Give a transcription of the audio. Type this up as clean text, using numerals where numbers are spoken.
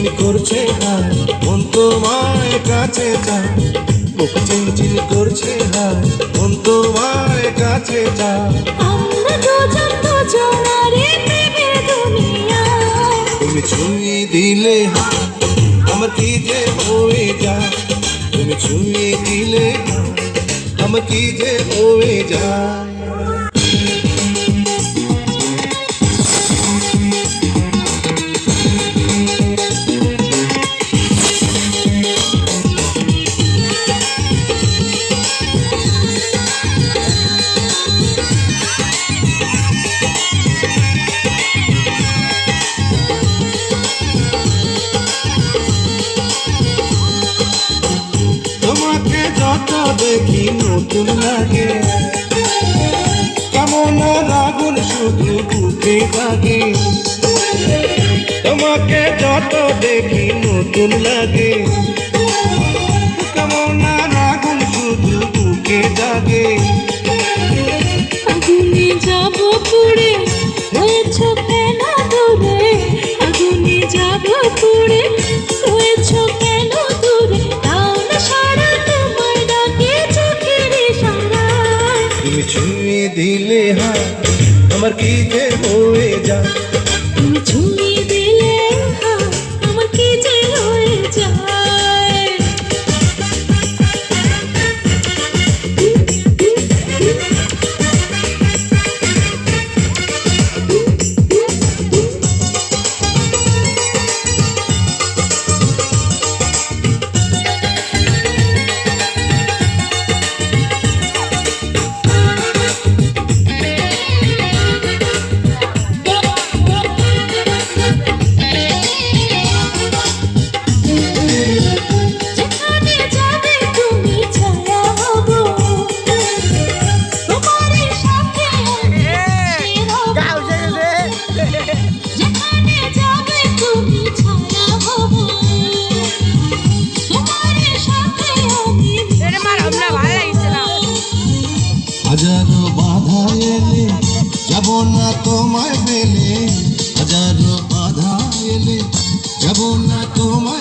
করছে হায় মন তোমার কাছে যায়, বুক চিনচিন করছে হায় মন তোমার কাছে যায়। আমরা দুজন দুজনারে প্রেমের দুনিয়া, তুমি ছুঁয়ে দিলে হায় আমার কি যে হয়ে যায়, তুমি ছুঁয়ে দিলে হায় আমার কি যে হয়ে যায়। তোমাকে যত দেখি নতুন লাগে, কেমন আগুন শুধু বুকে জাগে। তোমাকে যত দেখি নতুন লাগে, কেমন আগুন শুধু বুকে জাগে। আগুনে যাব পুড়ে রয়েছ কেন দূরে, আগুনে যাব পুড়ে রয়েছ কেন দূরে, তাও না সারা তোমার ডাকে চোখের ইশারায়। তুমি ছুঁয়ে দিলে হায় আমার কি যে হয়ে যায়, তুমি ছুঁয়ে দিলে হায় আমার কি যে হয়ে যায়। হাজারো বাধা এলে যাব না তোমায় পেলে, হাজারো বাধা এলে যাব না